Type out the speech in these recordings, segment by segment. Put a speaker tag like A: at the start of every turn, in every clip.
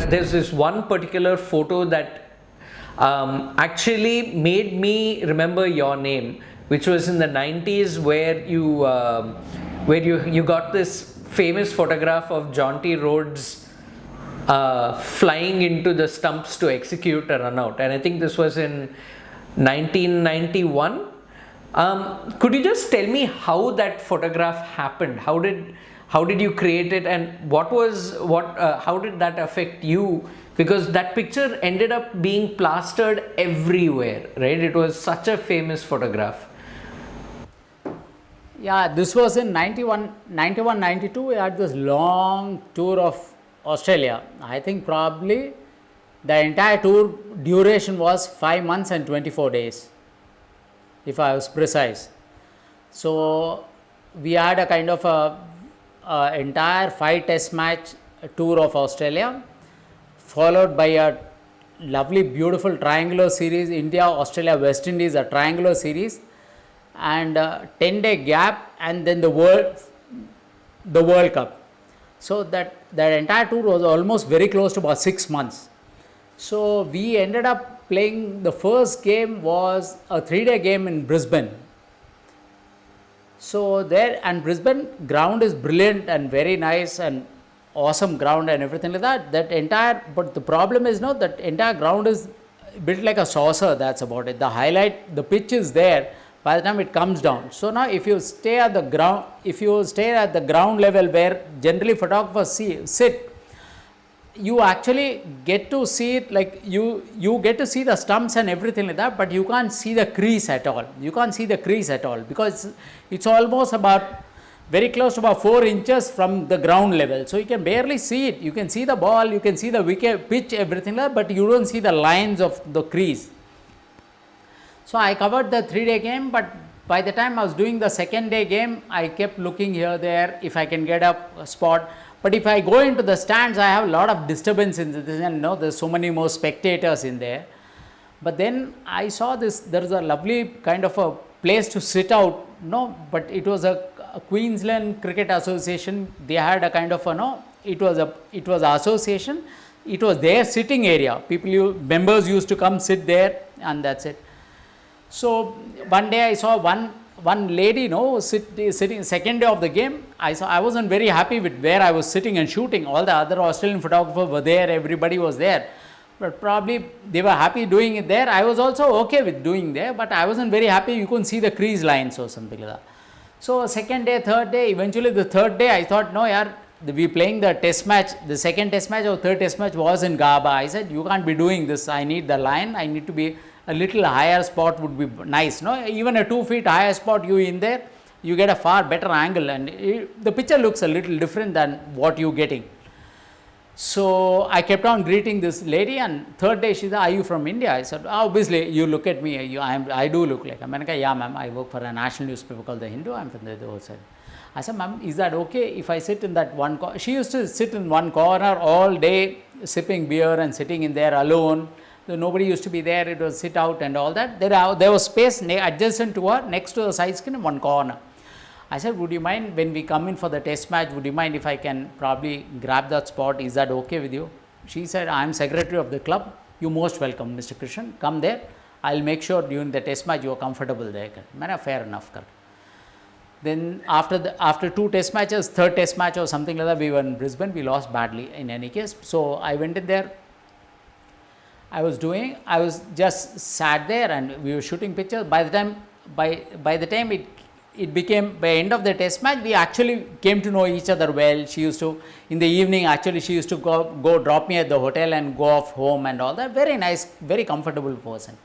A: there's this one particular photo that actually made me remember your name, which was in the 90s, where you got this famous photograph of Jonty Rhodes flying into the stumps to execute a run out, and I think this was in 1991. Could you just tell me how that photograph happened? How did you create it, and how did that affect you? Because that picture ended up being plastered everywhere, right? It was such a famous photograph.
B: Yeah, this was in 91, 92. We had this long tour of Australia. I think probably the entire tour duration was 5 months and 24 days, if I was precise. So we had a kind of a entire 5 test match tour of Australia, followed by a lovely beautiful triangular series, India, Australia, West Indies, a triangular series, and 10-day gap, and then the World Cup. So that entire tour was almost very close to about 6 months. So we ended up playing, the first game was a 3-day game in Brisbane. So there, and Brisbane ground is brilliant and very nice and awesome ground and everything like that. But the problem is that entire ground is built like a saucer. That's about it. The pitch is there by the time it comes down. So now if you stay at the ground, level where generally photographers sit, you actually get to see it, like you get to see the stumps and everything like that, but you can't see the crease at all. Because it's almost about very close to about 4 inches from the ground level. So you can barely see it. You can see the ball, you can see the wicket, pitch, everything like that, but you don't see the lines of the crease. So I covered the 3-day game, but by the time I was doing the 2nd-day game, I kept looking here, there, if I can get a spot. But if I go into the stands, I have a lot of disturbance in this, and there's so many more spectators in there. But then I saw this, there's a lovely kind of a place to sit out, but it was a Queensland Cricket Association. They had a kind of it was an association. It was their sitting area. Members used to come sit there, and that's it. So one day I saw one lady, sitting 2nd day of the game. I wasn't very happy with where I was sitting and shooting. All the other Australian photographers were there, everybody was there, but probably they were happy doing it there. I was also okay with doing there, but I wasn't very happy. You couldn't see the crease lines or something like that. So 2nd day, 3rd day, eventually the 3rd day I thought, we playing the test match. The 2nd test match or 3rd test match was in Gaba. I said, you can't be doing this. I need the line. I need to be a little higher spot would be nice. Even a 2 feet higher spot, you in there, you get a far better angle, and the picture looks a little different than what you're getting. So I kept on greeting this lady, and 3rd day she said, are you from India? I said, obviously you look at me, I do look like. Yeah ma'am, I work for a national newspaper called The Hindu, I'm from the other side. I said, ma'am, is that okay if I sit in that one corner? She used to sit in one corner all day sipping beer and sitting in there alone. Nobody used to be there. It was sit out and all that. There was space adjacent to her, next to the side screen in one corner. I said, would you mind when we come in for the test match, would you mind if I can probably grab that spot? Is that okay with you? She said, I am secretary of the club. You're most welcome, Mr. Krishnan. Come there. I'll make sure during the test match you are comfortable there. Fair enough. Then after 2 test matches, 3rd test match or something like that, we were in Brisbane. We lost badly in any case. So I went in there. I was just sat there and we were shooting pictures. By the time it became, by end of the test match, we actually came to know each other well. She used to, in the evening, she used to go drop me at the hotel and go off home and all that. Very nice, very comfortable person.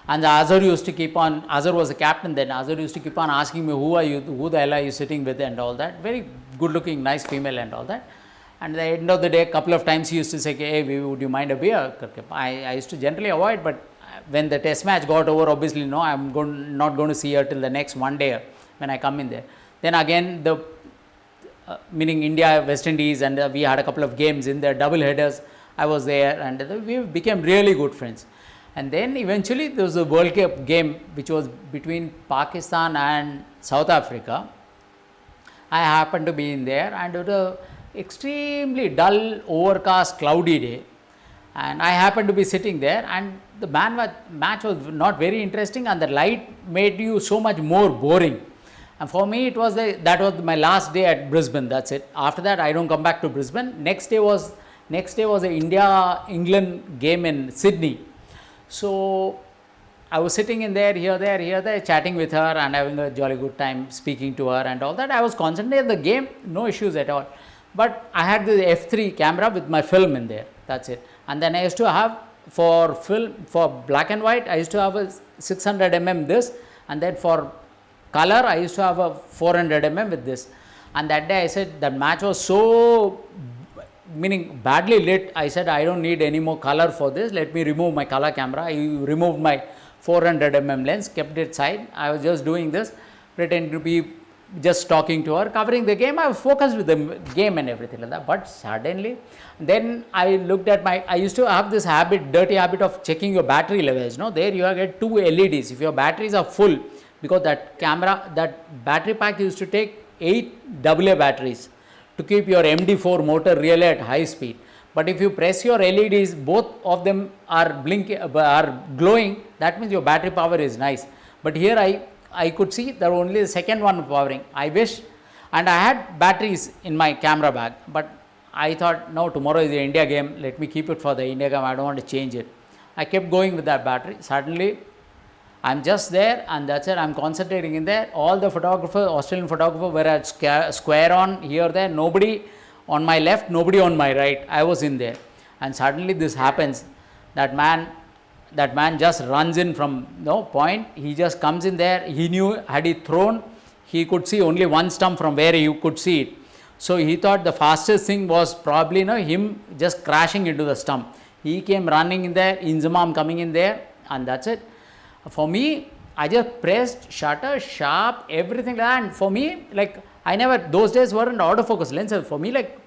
B: And Azhar used to keep on, Azhar was the captain then, Azhar used to keep on asking me, who the hell are you sitting with and all that. Very good looking, nice female and all that. And at the end of the day, a couple of times he used to say, hey, would you mind a beer? I used to generally avoid, but when the test match got over, obviously, I'm not going to see her till the next one day when I come in there. Then again, meaning India, West Indies, and we had a couple of games in there, double headers. I was there, and we became really good friends. And then eventually there was a World Cup game which was between Pakistan and South Africa. I happened to be in there, and extremely dull, overcast, cloudy day. And I happened to be sitting there, and the match was not very interesting, and the light made you so much more boring. And for me, that was my last day at Brisbane. That's it. After that, I don't come back to Brisbane. Next day was a India-England game in Sydney. So I was sitting in there, here, there, chatting with her and having a jolly good time, speaking to her and all that. I was concentrated on the game, no issues at all. But I had the F3 camera with my film in there. That's it. And then I used to have, for black and white, I used to have a 600 mm this, and then for color, I used to have a 400 mm with this. And that day I said, that match was so, meaning badly lit, I said, I don't need any more color for this, let me remove my color camera. I removed my 400 mm lens, kept it side. I was just doing this, pretending to be just talking to her, covering the game. I was focused with the game and everything like that. But suddenly, then I looked at I used to have this dirty habit of checking your battery levels. No, there you get 2 LEDs. If your batteries are full, because that battery pack used to take 8 AA batteries to keep your MD4 motor really at high speed. But if you press your LEDs, both of them are glowing, that means your battery power is nice. But here I could see that only the second one powering. I wish, and I had batteries in my camera bag, but I thought, no, tomorrow is the India game, let me keep it for the India game, I don't want to change it. I kept going with that battery. Suddenly, I'm just there, and that's it, I'm concentrating in there. All the Australian photographers were at square on, here, there, nobody on my left, nobody on my right. I was in there, and suddenly this happens. That man just runs in from no point. He just comes in there. He knew, had he thrown, he could see only one stump from where you could see it. So he thought the fastest thing was probably him just crashing into the stump. He came running in there, Inzamam coming in there, and that's it. For me, I just pressed shutter, sharp, everything like that. And for me, like, those days weren't autofocus lenses. For me, like,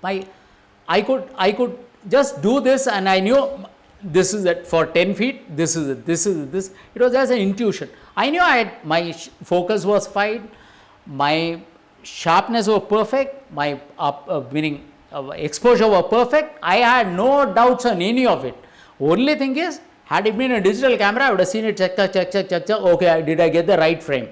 B: I could just do this, and I knew this is it for 10 feet, this is it, this is it, this. It was just an intuition. I knew my focus was fine, my sharpness was perfect, my exposure was perfect. I had no doubts on any of it. Only thing is, had it been a digital camera, I would have seen it, check. Okay, did I get the right frame?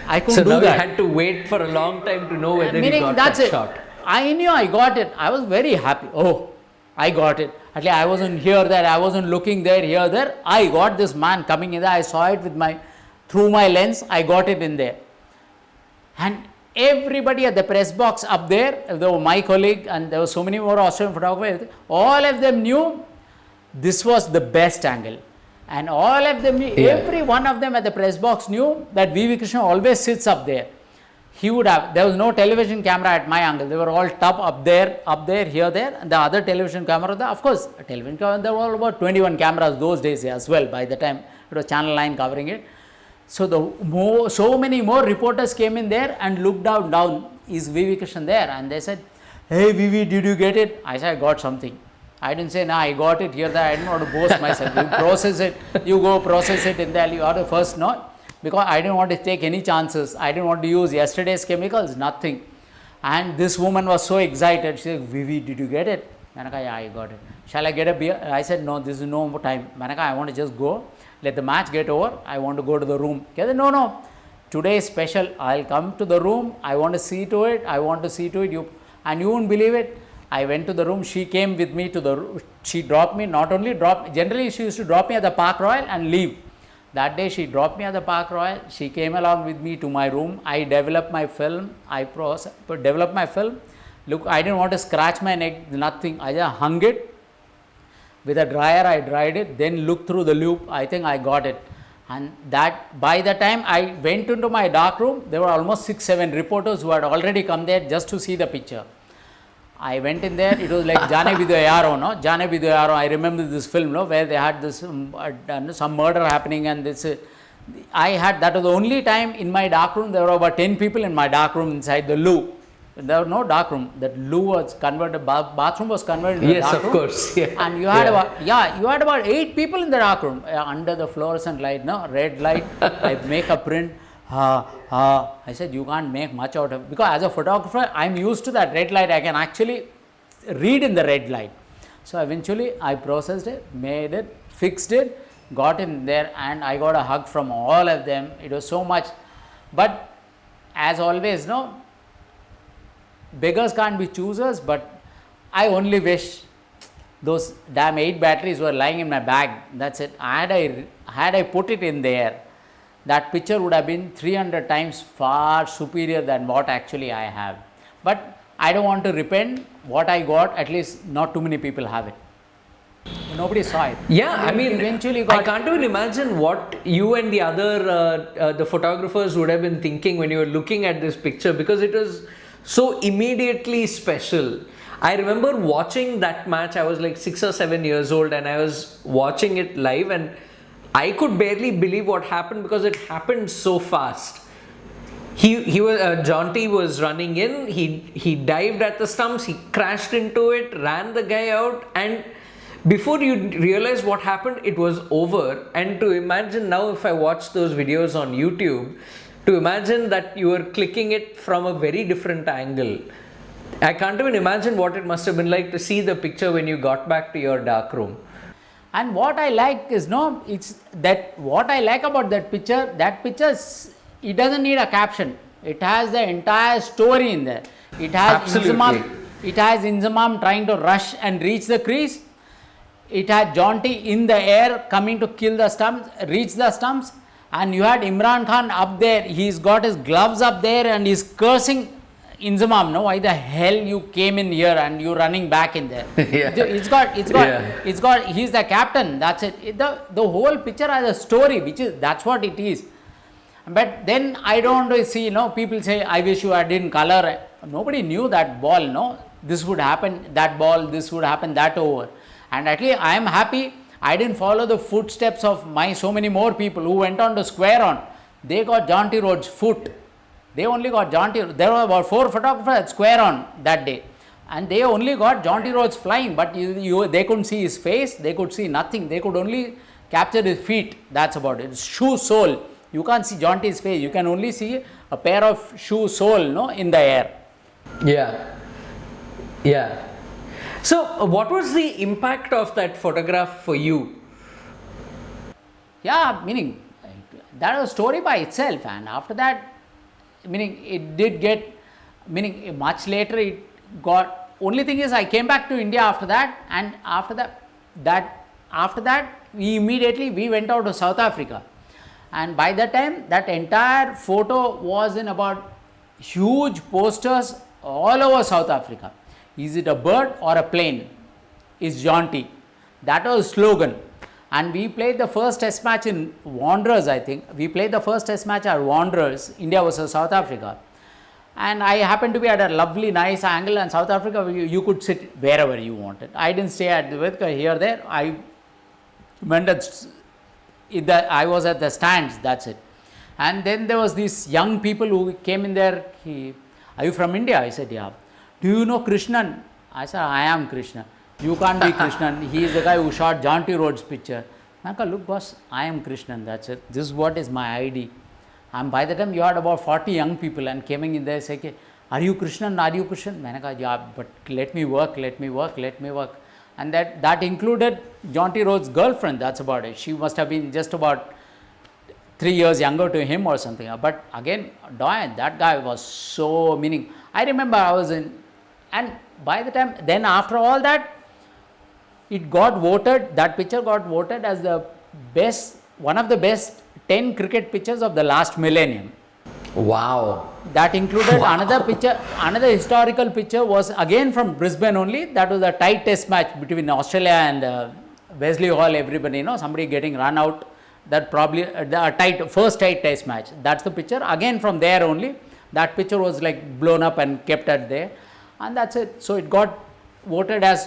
B: I couldn't do that. So
A: now you had to wait for a long time to know whether you got that shot.
B: I knew I got it. I was very happy. Oh, I got it. At least I wasn't here, there. I wasn't looking there, here, there. I got this man coming in there. I saw it through my lens. I got it in there. And everybody at the press box up there, my colleague, and there were so many more Australian photographers, all of them knew this was the best angle. And all of them, every one of them at the press box knew that VV Krishnan always sits up there. There was no television camera at my angle. They were all up there, here, there. And the other television camera, of course, television camera, there were about 21 cameras those days as well. By the time it was Channel 9 covering it. So so many more reporters came in there and looked down, is VV Krishnan there? And they said, hey VV, did you get it? I said, I got something. I didn't say, I got it here, there. I didn't want to boast myself. You process it, you go process it in there, you are the first, no? Because I didn't want to take any chances. I didn't want to use yesterday's chemicals, nothing. And this woman was so excited. She said, Vivi, did you get it? Manaka, yeah, I got it. Shall I get a beer? I said, no, this is no more time. Manaka, I want to just go. Let the match get over. I want to go to the room. Said, no. Today is special. I'll come to the room. I want to see to it. And you won't believe it. I went to the room. She came with me to the room. She dropped me. Generally she used to drop me at the Park Royal and leave. That day she dropped me at the Park Royal. She came along with me to my room. I developed my film. Look, I didn't want to scratch my neck, nothing. I just hung it. With a dryer, I dried it, then looked through the loop. I think I got it. And by the time I went into my dark room, there were almost 6-7 reporters who had already come there just to see the picture. I went in there, it was like Jane Bhi Do Yaro, no? Jane Bhi Do Yaro, I remember this film, no? Where they had this, some murder happening, and this, that was the only time in my dark room, there were about 10 people in my dark room inside the loo. There was no dark room, that loo was converted, bathroom was converted into a dark room. Yes, of
A: course. Yeah.
B: And you had about 8 people in the dark room, under the fluorescent light, no? Red light, I make a print. I said, you can't make much out of it. Because as a photographer, I'm used to that red light. I can actually read in the red light. So eventually I processed it, made it, fixed it, got in there, and I got a hug from all of them. It was so much. But as always, no, beggars can't be choosers, but I only wish those damn 8 batteries were lying in my bag. That's it. Had I put it in there, that picture would have been 300 times far superior than what actually I have. But I don't want to repent what I got. At least not too many people have it. Nobody saw it.
A: Yeah, I mean,
B: eventually
A: I can't even imagine what you and the other the photographers would have been thinking when you were looking at this picture, because it was so immediately special. I remember watching that match. I was like 6 or 7 years old, and I was watching it live, and I could barely believe what happened because it happened so fast. He was Jonty was running in. He dived at the stumps. He crashed into it, ran the guy out, and before you realize what happened, it was over. And to imagine now, if I watch those videos on YouTube, to imagine that you were clicking it from a very different angle. I can't even imagine what it must have been like to see the picture when you got back to your dark room.
B: And what I like is, no, it's that what I like about that picture, it doesn't need a caption. It has the entire story in there. It has Inzamam trying to rush and reach the crease. It had Jonty in the air coming to kill the stumps, reach the stumps, and you had Imran Khan up there. He's got his gloves up there and he's cursing Inzamam, no, why the hell you came in here and you running back in there? He's the captain. That's it. The whole picture has a story, that's what it is. But then I don't want to see, people say, I wish you didn't color. Nobody knew that ball, no, this would happen, that ball, this would happen, that over. And at least I am happy I didn't follow the footsteps of so many more people who went on to square on. They got Jonty Rhodes' foot. They only got Jonty. There were about 4 photographers at square on that day, and they only got Jonty Rhodes flying. But they couldn't see his face. They could see nothing. They could only capture his feet. That's about it. Shoe sole. You can't see Jonty's face. You can only see a pair of shoe sole, in the air.
A: Yeah. So, what was the impact of that photograph for you?
B: Yeah, meaning that was a story by itself, and after that, meaning it did get, much later it got, only thing is I came back to India after that, and after that we went out to South Africa, and by that time that entire photo was in about huge posters all over South Africa. Is it a bird or a plane? Is Jonty. That was a slogan. And we played the first test match in Wanderers, I think. We played the first test match at Wanderers, India versus South Africa. And I happened to be at a lovely, nice angle, and South Africa, you could sit wherever you wanted. I didn't stay at the Vidka here, there. I was at the stands, that's it. And then there was these young people who came in there. Are you from India? I said, yeah. Do you know Krishnan? I said, I am Krishnan. You can't be Krishnan. He is the guy who shot Jonty Rhodes' picture. Look boss, I am Krishnan, that's it. This is what is my ID. And by the time you had about 40 young people and coming in there saying, are you Krishnan? Are you Krishnan? Yeah, but let me work. And that included Jonty Rhodes' girlfriend, that's about it. She must have been just about 3 years younger to him or something. But again, that guy was so I remember I was in, and by the time, then after all that, it got voted, that picture got voted as one of the best 10 cricket pictures of the last millennium.
A: Wow.
B: That included another picture, another historical picture was again from Brisbane only. That was a tight test match between Australia and Wesley Hall, everybody, somebody getting run out. That probably first tight test match. That's the picture. Again from there only. That picture was like blown up and kept at there. And that's it. So it got voted as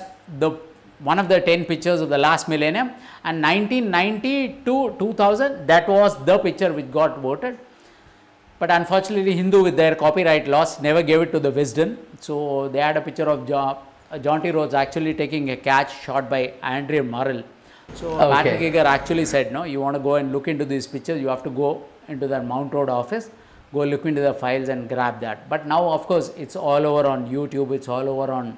B: one of the 10 pictures of the last millennium. And 1990 to 2000, that was the picture which got voted. But unfortunately, Hindu with their copyright laws never gave it to the Wisden. So they had a picture of Jonty Rhodes actually taking a catch shot by Andrew Murrell. So Patrick Eager actually said, no, you want to go and look into these pictures, you have to go into that Mount Road office, go look into the files and grab that. But now, of course, it's all over on YouTube, it's all over on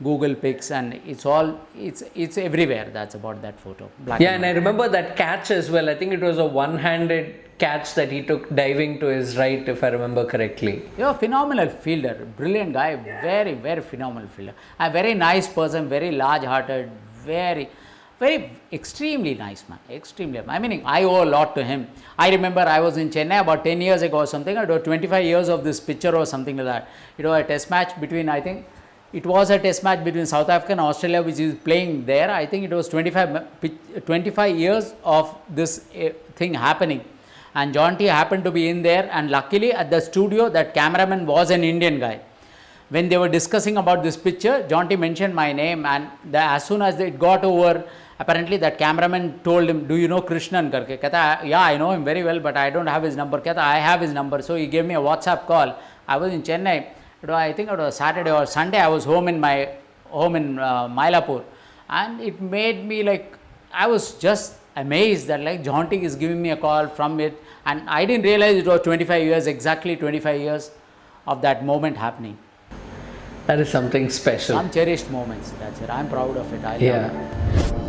B: Google Pics, and it's everywhere. That's about that photo.
A: Yeah, and I remember that catch as well. I think it was a one-handed catch that he took diving to his right, if I remember correctly.
B: Yeah, phenomenal fielder, brilliant guy, very, very phenomenal fielder. A very nice person, very large-hearted, very extremely nice man, extremely. I mean, I owe a lot to him. I remember I was in Chennai about 10 years ago or something. I was 25 years of this picture or something like that. It was a test match between, I think, it was a test match between South Africa and Australia, which is playing there. I think it was 25 years of this thing happening. And Jonty happened to be in there, and luckily at the studio, that cameraman was an Indian guy. When they were discussing about this picture, Jonty mentioned my name, and as soon as it got over, apparently that cameraman told him, "Do you know Krishnan?" Karke. Kehta, "Yeah, I know him very well, but I don't have his number." Kehta, "I have his number." So he gave me a WhatsApp call. I was in Chennai. I think it was Saturday or Sunday. I was home in Mylapore, and it made me like, I was just amazed that like Jonty is giving me a call from it, and I didn't realize it was 25 years, exactly 25 years of that moment happening.
A: That is something special.
B: Some cherished moments. That's it. I'm proud of it. I love it.